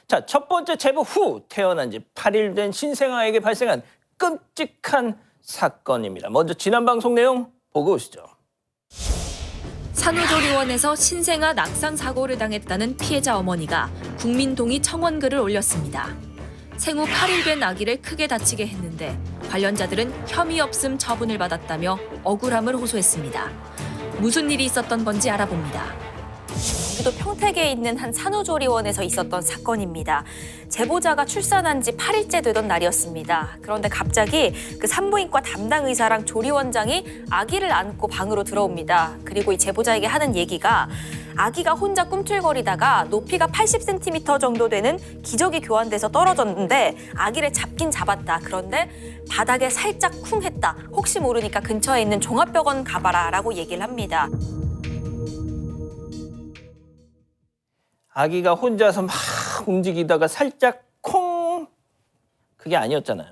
자, 첫 번째 제보 후 태어난 지 8일 된 신생아에게 발생한 끔찍한 사건입니다. 먼저 지난 방송 내용 보고 오시죠. 산후조리원에서 신생아 낙상 사고를 당했다는 피해자 어머니가 국민동의 청원글을 올렸습니다. 생후 8일 된 아기를 크게 다치게 했는데 관련자들은 혐의 없음 처분을 받았다며 억울함을 호소했습니다. 무슨 일이 있었던 건지 알아봅니다. 경기도 평택에 있는 한 산후조리원에서 있었던 사건입니다. 제보자가 출산한 지 8일째 되던 날이었습니다. 그런데 갑자기 그 산부인과 담당 의사랑 조리원장이 아기를 안고 방으로 들어옵니다. 그리고 이 제보자에게 하는 얘기가 아기가 혼자 꿈틀거리다가 높이가 80cm 정도 되는 기저귀 교환돼서 떨어졌는데 아기를 잡긴 잡았다. 그런데 바닥에 살짝 쿵 했다. 혹시 모르니까 근처에 있는 종합병원 가봐라 라고 얘기를 합니다. 아기가 혼자서 막 움직이다가 살짝 콩 그게 아니었잖아요.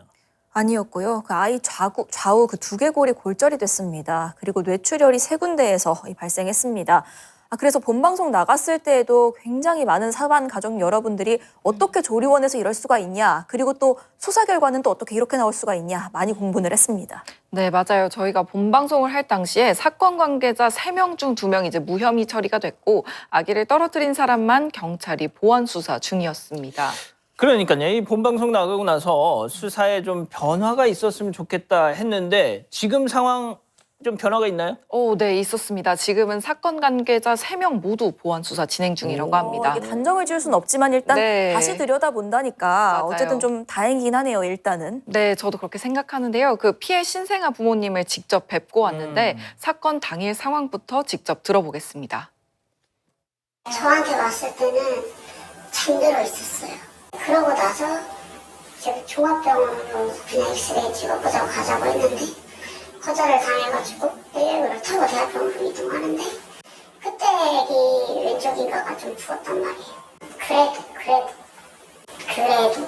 아니었고요. 그 아이 좌우 그 두개골이 골절이 됐습니다. 그리고 뇌출혈이 3군데에서 발생했습니다. 그래서 본방송 나갔을 때에도 굉장히 많은 사반 가족 여러분들이 어떻게 조리원에서 이럴 수가 있냐, 그리고 또 수사 결과는 또 어떻게 이렇게 나올 수가 있냐 많이 공분을 했습니다. 네, 맞아요. 저희가 본방송을 할 당시에 사건 관계자 3명 중 2명이 이제 무혐의 처리가 됐고 아기를 떨어뜨린 사람만 경찰이 보완 수사 중이었습니다. 그러니까요. 이 본방송 나가고 나서 수사에 좀 변화가 있었으면 좋겠다 했는데 지금 상황 좀 변화가 있나요? 네, 있었습니다. 지금은 사건 관계자 3명 모두 보완 수사 진행 중이라고 합니다. 이게 단정을 지을 수는 없지만 일단 네. 다시 들여다본다니까 맞아요. 어쨌든 좀 다행이긴 하네요, 일단은. 네, 저도 그렇게 생각하는데요. 그 피해 신생아 부모님을 직접 뵙고 왔는데 사건 당일 상황부터 직접 들어보겠습니다. 저한테 왔을 때는 잠들어 있었어요. 그러고 나서 이제 종합병원으로 그냥 엑스레이 찍어보자고 가자고 했는데 거절을 당해가지고 119를 타고 대학병원으로 이동하는데 그때 애기 왼쪽 인가가 좀 부었단 말이에요. 그래도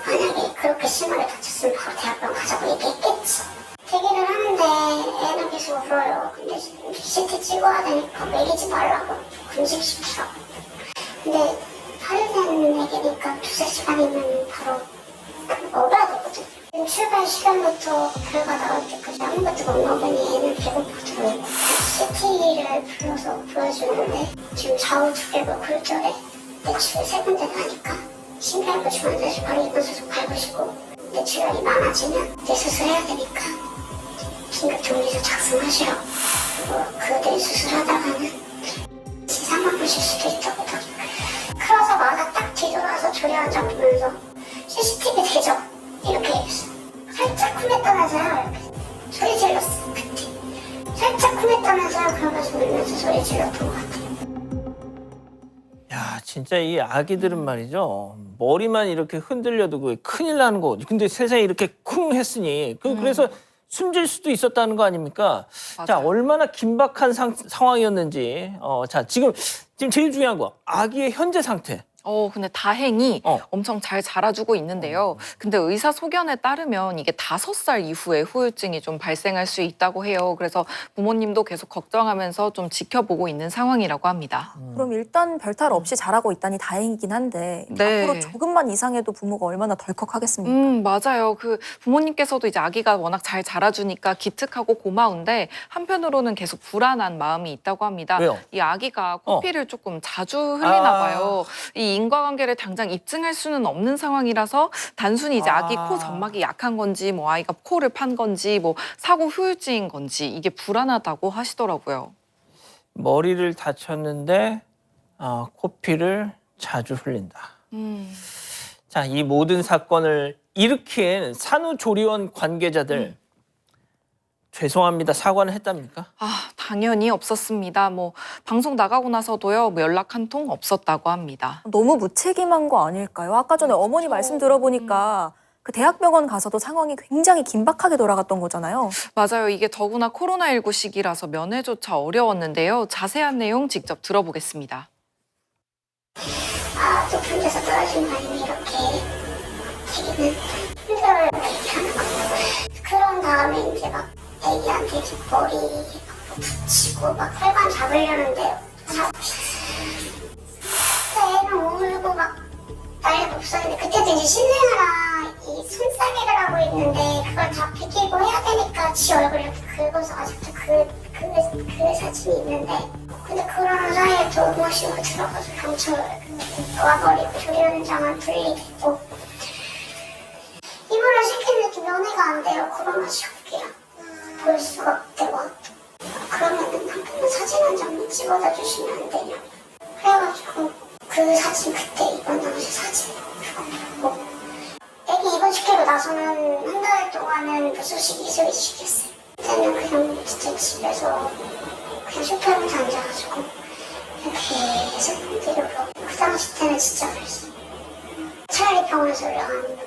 만약에 그렇게 심하게 다쳤으면 바로 대학병원 가자고 얘기했겠지. 대기를 하는데 애는 계속 울어요. 근데 CT 찍어야 되니까 먹이지 말라고 금식시키라고. 근데 8일 된 애기니까 2-3시간이면 바로 먹어야 되거든. 출발 시간부터 결과 나올 때까지 아무것도 못 먹으니 애는 배고프더라고요. CT를 불러서 보여주는데 지금 좌우 두개골 골절에 뇌출혈 3군데 나니까 심폐흡을 주는데 바로 이번 수술 밟으시고 뇌출혈이 많아지면 뇌수술해야 되니까 긴급 동의서 작성하시라고. 그리고 그 뇌수술하다가는 사망 보실 수도 있다고. 그러자마자 딱 뒤돌아서 조리원장 보면서 CCTV 되죠? 이렇게 얘기했어. 살짝 쿵했다면서요? 이렇게 소리 질렀어. 그때 살짝 쿵했다면서요? 그러면서 울면서 소리 질렀던 것 같아요. 야, 진짜 이 아기들은 말이죠. 머리만 이렇게 흔들려도 그 큰일 나는 거. 근데 세상에 이렇게 쿵 했으니 그래서 숨질 수도 있었다는 거 아닙니까? 맞아요. 자, 얼마나 긴박한 상황이었는지. 자, 지금 제일 중요한 거 아기의 현재 상태. 근데 다행히 엄청 잘 자라주고 있는데요. 근데 의사 소견에 따르면 이게 5살 이후에 후유증이 좀 발생할 수 있다고 해요. 그래서 부모님도 계속 걱정하면서 좀 지켜보고 있는 상황이라고 합니다. 그럼 일단 별탈 없이 자라고 있다니 다행이긴 한데 네. 앞으로 조금만 이상해도 부모가 얼마나 덜컥하겠습니까? 맞아요. 그 부모님께서도 이제 아기가 워낙 잘 자라주니까 기특하고 고마운데 한편으로는 계속 불안한 마음이 있다고 합니다. 왜요? 이 아기가 코피를 조금 자주 흘리나 봐요. 이 인과관계를 당장 입증할 수는 없는 상황이라서 단순히 이제 아기 코 점막이 약한 건지 뭐 아이가 코를 판 건지 뭐 사고 후유증인 건지 이게 불안하다고 하시더라고요. 머리를 다쳤는데 코피를 자주 흘린다. 자, 이 모든 사건을 일으킨 산후조리원 관계자들 죄송합니다. 사과는 했답니까? 당연히 없었습니다. 뭐 방송 나가고 나서도요. 뭐 연락 한 통 없었다고 합니다. 너무 무책임한 거 아닐까요? 아까 전에 어머니 말씀 들어보니까 그 대학병원 가서도 상황이 굉장히 긴박하게 돌아갔던 거잖아요. 맞아요. 이게 더구나 코로나19 시기라서 면회조차 어려웠는데요. 자세한 내용 직접 들어보겠습니다. 높은 데서 떨어진 거 아니면 이렇게 되기는 힘들어요. 이렇게 하는 거. 그런 다음에 이제 막 애기한테 이제 머리 붙이고 막 혈관 잡으려는데 애는 울고 막 없었는데 그때도 이제 신생아라 이 손싸개를 하고 있는데 그걸 다 비키고 해야 되니까 지 얼굴 이렇게 긁어서 아직도 그 사진이 있는데 근데 그러는 사이에 또 모시고 들어가서 경찰 와버리고 조리 현장은 분리됐고 입원을 시키는데 면회가 안 돼요. 코로나 시국이라 볼 수가 없대고 그러면은 남편은 사진 한 장만 찍어다 주시면 안 되냐고 그래가지고 그 사진 그때 입원 당시 사진 그거 보고 애기 입원시키고 나서는 한 달 동안은 무소식 이소리 시켰어요. 그때는 그냥 진짜 집에서 그냥 쇼파에서 앉아가지고 계속 데려오고 그 당시 때는 진짜 그랬어. 차라리 병원에서 올라가는 게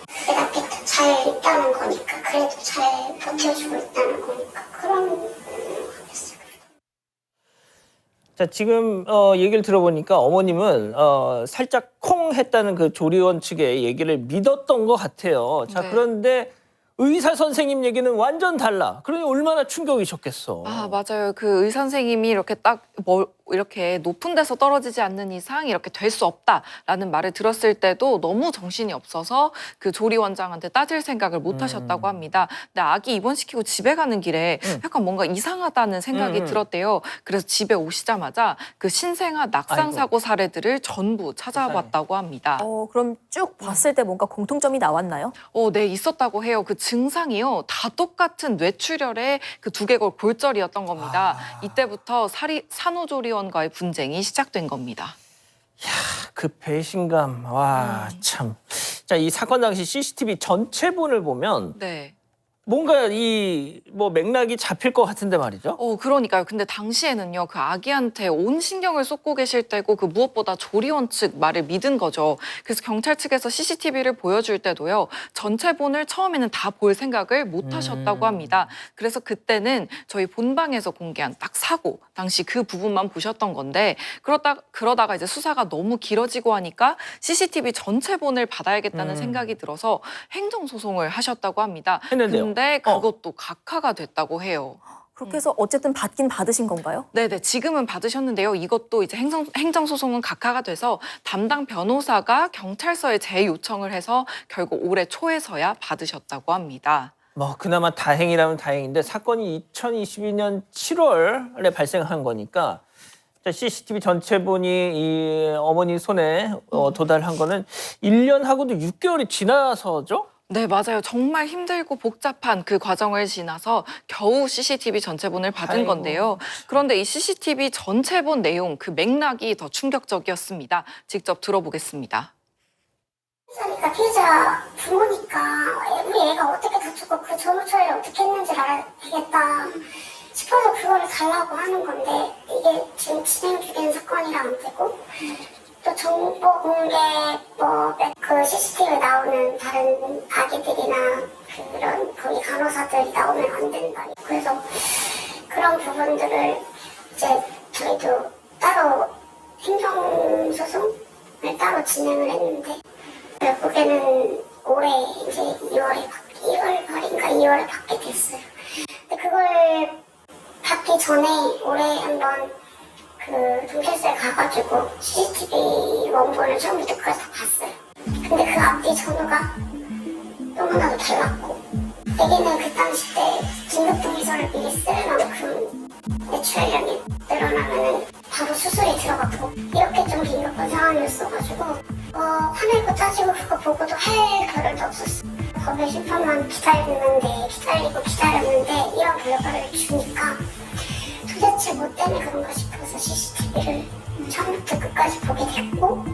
그게 낫겠다. 잘 있다는 거니까 그래도 잘 버텨주고 있다는 거니까 그런 거였어요. 자, 지금 얘기를 들어보니까 어머님은 살짝 콩 했다는 그 조리원 측의 얘기를 믿었던 것 같아요. 자, 네. 그런데 의사 선생님 얘기는 완전 달라. 그러니 얼마나 충격이셨겠어. 아, 맞아요. 그 의사 선생님이 이렇게 딱 이렇게 높은 데서 떨어지지 않는 이상 이렇게 될 수 없다라는 말을 들었을 때도 너무 정신이 없어서 그 조리 원장한테 따질 생각을 못 하셨다고 합니다. 근데 아기 입원시키고 집에 가는 길에 약간 뭔가 이상하다는 생각이 들었대요. 그래서 집에 오시자마자 그 신생아 낙상 사고 사례들을 전부 찾아봤다고 합니다. 그럼 쭉 봤을 때 뭔가 공통점이 나왔나요? 네, 있었다고 해요. 그 증상이요. 다 똑같은 뇌출혈의 그 두개골 골절이었던 겁니다. 이때부터 산후조리원과의 분쟁이 시작된 겁니다. 그 배신감, 와, 참. 자, 이 사건 당시 CCTV 전체본을 보면 네. 뭔가 이 뭐 맥락이 잡힐 것 같은데 말이죠. 그러니까요. 근데 당시에는요, 그 아기한테 온 신경을 쏟고 계실 때고 그 무엇보다 조리원 측 말을 믿은 거죠. 그래서 경찰 측에서 CCTV를 보여줄 때도요, 전체본을 처음에는 다 볼 생각을 못 하셨다고 합니다. 그래서 그때는 저희 본방에서 공개한 딱 사고, 당시 그 부분만 보셨던 건데, 그러다가 이제 수사가 너무 길어지고 하니까 CCTV 전체본을 받아야겠다는 생각이 들어서 행정소송을 하셨다고 합니다. 했는데요. 근데 그것도 각하가 됐다고 해요. 그렇게 해서 어쨌든 받긴 받으신 건가요? 네네, 지금은 받으셨는데요. 이것도 이제 행정소송은 각하가 돼서 담당 변호사가 경찰서에 재요청을 해서 결국 올해 초에서야 받으셨다고 합니다. 뭐 그나마 다행이라면 다행인데 사건이 2022년 7월에 발생한 거니까 CCTV 전체본이 이 어머니 손에 도달한 거는 1년하고도 6개월이 지나서죠? 네, 맞아요. 정말 힘들고 복잡한 그 과정을 지나서 겨우 CCTV 전체본을 받은 아이고. 건데요. 그런데 이 CCTV 전체본 내용, 그 맥락이 더 충격적이었습니다. 직접 들어보겠습니다. 그러니까 피해자 부모니까 우리 애가 어떻게 다쳤고 그 전후 처리를 어떻게 했는지를 알아야겠다 싶어서 그거를 달라고 하는 건데 이게 지금 진행 중인 사건이라 안 되고 또 정보 공개 그 CCTV에 나오는 다른 아기들이나 그런 거기 간호사들이 나오면 안 된다. 그래서 그런 부분들을 이제 저희도 따로 행정소송을 따로 진행을 했는데 결국에는 올해 이제 1월 말인가 2월에 받게 됐어요. 근데 그걸 받기 전에 올해 한번 그 경찰서에 가가지고 CCTV 원본을 처음부터 끝까지 다 봤어요. 근데 그 앞뒤 전후가 너무나도 달랐고 애기는 그 당시 때 긴급동의서를 미리 쓸 만큼 뇌출혈량이 늘어나면은 바로 수술이 들어갔고 이렇게 좀 긴급한 상황이었어가지고 화내고 따지고 그거 보고도 할 겨를도 없었어. 법의 심판만 기다렸는데 이런 결과를 주니까 도대체 뭐 때문에 그런가 싶어서 CCTV를 처음부터 끝까지 보게 됐고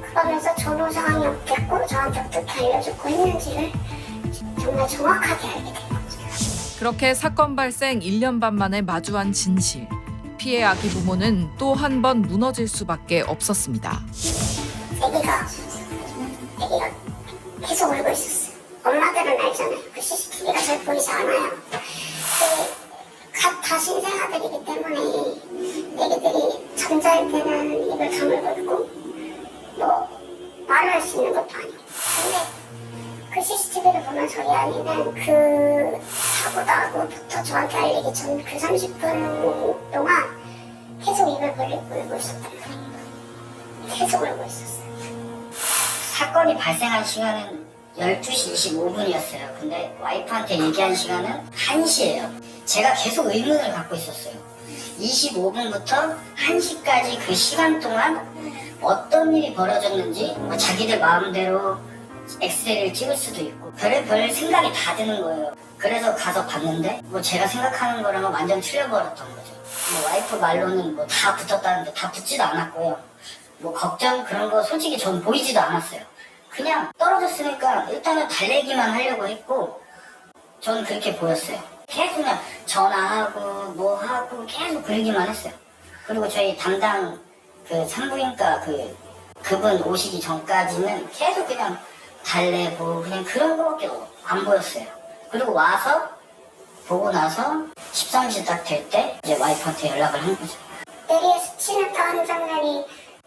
그러면서 전후 상황이 어땠고 저한테 어떻게 알려줬고 했는지를 정말 정확하게 알게 된 거죠. 그렇게 사건 발생 1년 반 만에 마주한 진실. 피해 아기 부모는 또 한 번 무너질 수밖에 없었습니다. 애기가 계속 울고 있었어요. 엄마들은 알잖아요. 그 CCTV가 잘 보이지 않아요. 다 신생아들이기 때문에 애기들이 잠잘 때는 입을 다물고 있고 뭐 말을 할 수 있는 것도 아니고 근데 그 CCTV를 보면 저희 아이는 그 사고 나고부터 저한테 알리기 전 그 30분 동안 계속 입을 벌리고 울고 있었단 말이에요. 계속 울고 있었어요. 사건이 발생한 시간은 12시 25분이었어요. 근데 와이프한테 얘기한 시간은 1시예요. 제가 계속 의문을 갖고 있었어요. 25분부터 1시까지 그 시간 동안 어떤 일이 벌어졌는지 뭐 자기들 마음대로 엑스레이를 찍을 수도 있고 별의별 생각이 다 드는 거예요. 그래서 가서 봤는데 뭐 제가 생각하는 거랑은 완전 틀려버렸던 거죠. 뭐 와이프 말로는 뭐 다 붙었다는데 다 붙지도 않았고요. 뭐 걱정 그런 거 솔직히 전 보이지도 않았어요. 그냥 떨어졌으니까 일단은 달래기만 하려고 했고 저는 그렇게 보였어요. 계속 그냥 전화하고 뭐 하고 계속 그러기만 했어요. 그리고 저희 담당 그 산부인과 그분 오시기 전까지는 계속 그냥 달래고 그냥 그런 거밖에 안 보였어요. 그리고 와서 보고 나서 13시 딱 될 때 이제 와이프한테 연락을 한 거죠. 내리에 스치는 한 장면이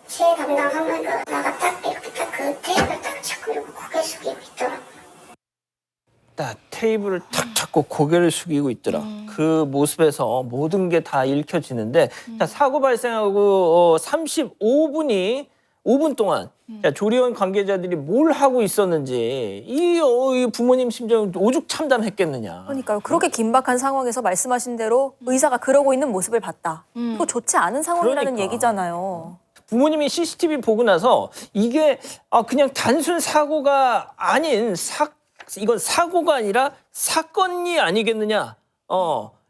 제 담당 산부인과가 딱 이렇게 딱 그 테이블을 딱 잡고 이러고 고개 숙이고 있더라고요. 딱 테이블을 탁 잡고 고개를 숙이고 있더라. 그 모습에서 모든 게 다 읽혀지는데 자, 사고 발생하고 5분 동안 자, 조리원 관계자들이 뭘 하고 있었는지 이 부모님 심정은 오죽참담했겠느냐. 그러니까요. 그렇게 긴박한 상황에서 말씀하신 대로 의사가 그러고 있는 모습을 봤다. 그거 좋지 않은 상황이라는 그러니까. 얘기잖아요. 부모님이 CCTV 보고 나서 이게 그냥 단순 사고가 아닌 이건 사고가 아니라 사건이 아니겠느냐.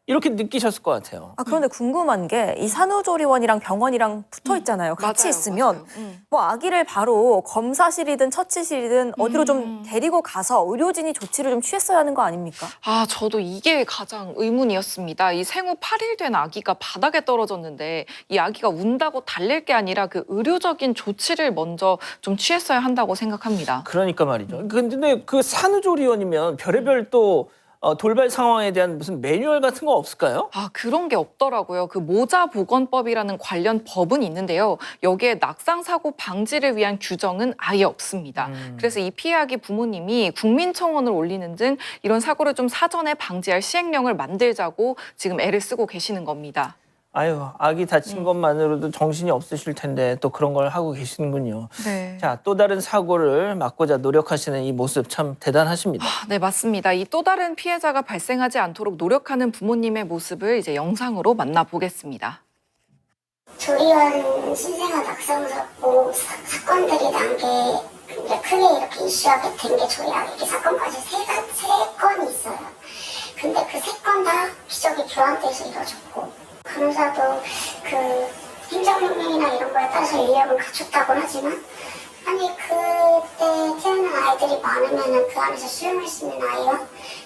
이렇게 느끼셨을 것 같아요. 그런데 궁금한 게 이 산후조리원이랑 병원이랑 붙어 있잖아요. 같이 맞아요, 있으면 맞아요. 뭐 아기를 바로 검사실이든 처치실이든 어디로 좀 데리고 가서 의료진이 조치를 좀 취했어야 하는 거 아닙니까? 저도 이게 가장 의문이었습니다. 이 생후 8일 된 아기가 바닥에 떨어졌는데 이 아기가 운다고 달랠 게 아니라 그 의료적인 조치를 먼저 좀 취했어야 한다고 생각합니다. 그러니까 말이죠. 근데 그 산후조리원이면 별의별 또 돌발 상황에 대한 무슨 매뉴얼 같은 거 없을까요? 그런 게 없더라고요. 그 모자보건법이라는 관련 법은 있는데요. 여기에 낙상사고 방지를 위한 규정은 아예 없습니다. 그래서 이 피해아기 부모님이 국민청원을 올리는 등 이런 사고를 좀 사전에 방지할 시행령을 만들자고 지금 애를 쓰고 계시는 겁니다. 아유, 아기 다친 것만으로도 정신이 없으실 텐데 또 그런 걸 하고 계시는군요. 네. 자, 또 다른 사고를 막고자 노력하시는 이 모습 참 대단하십니다. 네, 맞습니다. 이 또 다른 피해자가 발생하지 않도록 노력하는 부모님의 모습을 이제 영상으로 만나보겠습니다. 조리원 신생아 낙상 사건들이 난 게 크게 이렇게 이슈하게 된 게 저희 아기 사건까지 세 건이 있어요. 근데 그 세 건 다 기저귀 교환돼서 이루어졌고 간호사도 그 행정명령이나 이런 거에 따라서 인력은 갖췄다고 하지만 아니 그때 태어난 아이들이 많으면 그 안에서 수용할 수 있는 아이와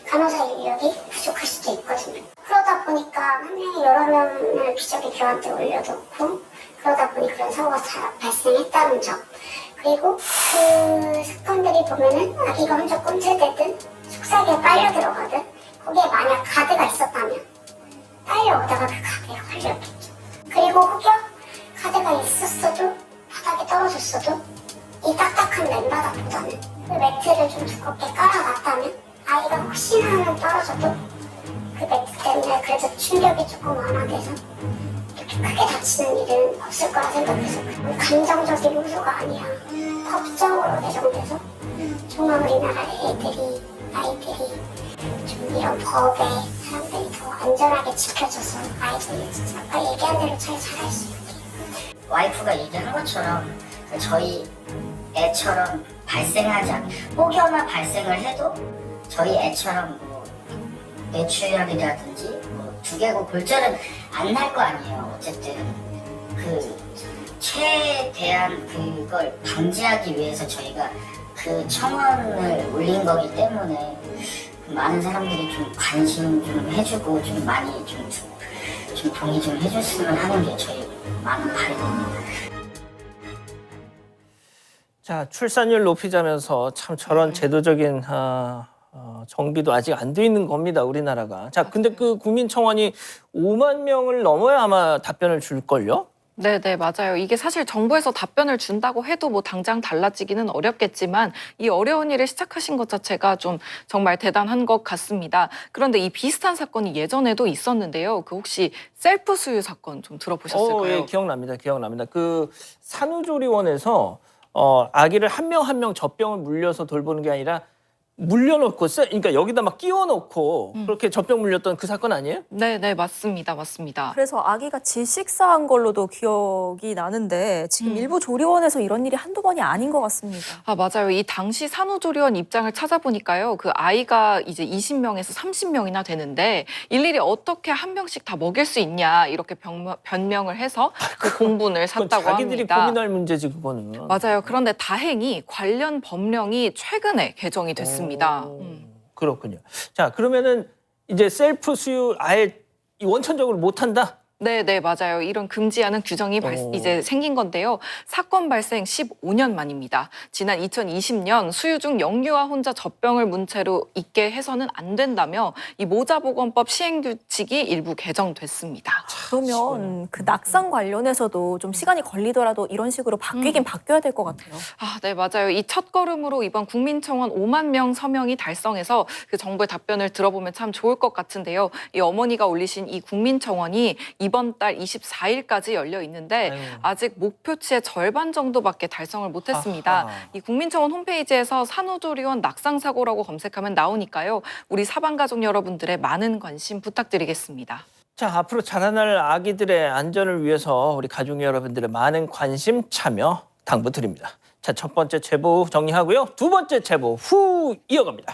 간호사 인력이 부족할 수도 있거든요. 그러다 보니까 한 명이 여러 명을 기저귀 교환대 올려놓고 그러다 보니 그런 사고가 발생했다는 점. 그리고 그 사건들이 보면은 아기가 혼자 꿈틀대든 속삭이에 빨려 들어가든 거기에 만약 가드가 있었다면 딸려오다가 그 가드에 걸렸겠죠. 그리고 혹여 가드가 있었어도 바닥에 떨어졌어도 이 딱딱한 맨바닥보다는 그 매트를 좀 두껍게 깔아놨다면 아이가 혹시나 떨어져도 그 매트 때문에 그래서 충격이 조금 완화돼서 이렇게 크게 다치는 일은 없을 거라 생각해서 감정적인 요소가 아니야. 법적으로 개정돼서 정말 우리나라 아이들이 좀 이런 법에 사람들이 더 안전하게 지켜줘서 아이들이 진짜 아까 얘기한 대로 잘 자랄 수 있게. 와이프가 얘기한 것처럼 저희 애처럼 발생하지 않게 혹여나 발생을 해도 저희 애처럼 뭐 뇌출혈이라든지 뭐 두개골 골절은 안 날 거 아니에요. 어쨌든 그 최대한 그걸 방지하기 위해서 저희가 그 청원을 올린 거기 때문에 많은 사람들이 좀 관심 좀 해주고 좀 많이 좀 동의 좀 해줬으면 하는 게 저희 많은 바람입니다. 자, 출산율 높이자면서 참 저런 제도적인 정비도 아직 안 돼 있는 겁니다, 우리나라가. 자, 근데 그 국민청원이 5만 명을 넘어야 아마 답변을 줄걸요? 네, 맞아요. 이게 사실 정부에서 답변을 준다고 해도 뭐 당장 달라지기는 어렵겠지만 이 어려운 일을 시작하신 것 자체가 좀 정말 대단한 것 같습니다. 그런데 이 비슷한 사건이 예전에도 있었는데요. 그 혹시 셀프 수유 사건 좀 들어보셨을까요? 예, 기억납니다. 그 산후조리원에서 아기를 한 명 한 명 젖병을 물려서 돌보는 게 아니라 물려놓고 그러니까 여기다 막 끼워놓고 그렇게 젖병 물렸던 그 사건 아니에요? 네, 네, 맞습니다. 맞습니다. 그래서 아기가 질식사한 걸로도 기억이 나는데 지금 일부 조리원에서 이런 일이 한두 번이 아닌 것 같습니다. 아, 맞아요. 이 당시 산후조리원 입장을 찾아보니까요. 그 아이가 이제 20명에서 30명이나 되는데 일일이 어떻게 한 명씩 다 먹일 수 있냐 이렇게 변명을 해서 그 공분을 그건 샀다고 자기들이 합니다. 고민할 문제지 그거는. 맞아요. 그런데 다행히 관련 법령이 최근에 개정이 됐습니다. 그렇군요. 자, 그러면은 이제 셀프 수유 아예 원천적으로 못 한다? 네, 네, 맞아요. 이런 금지하는 규정이 이제 생긴 건데요. 사건 발생 15년 만입니다. 지난 2020년 수유 중 영유아 혼자 젖병을 문 채로 있게 해서는 안 된다며 이 모자보건법 시행규칙이 일부 개정됐습니다. 그러면 그 낙상 관련해서도 좀 시간이 걸리더라도 이런 식으로 바뀌긴 바뀌어야 될 것 같아요. 아, 네, 맞아요. 이 첫걸음으로 이번 국민청원 5만 명 서명이 달성해서 그 정부의 답변을 들어보면 참 좋을 것 같은데요. 이 어머니가 올리신 이 국민청원이 이번 달 24일까지 열려 있는데 아유. 아직 목표치의 절반 정도밖에 달성을 못했습니다. 아하. 이 국민청원 홈페이지에서 산후조리원 낙상사고라고 검색하면 나오니까요. 우리 사방가족 여러분들의 많은 관심 부탁드리겠습니다. 자, 앞으로 자라날 아기들의 안전을 위해서 우리 가족 여러분들의 많은 관심, 참여 당부드립니다. 자, 첫 번째 제보 정리하고요. 두 번째 제보 후 이어갑니다.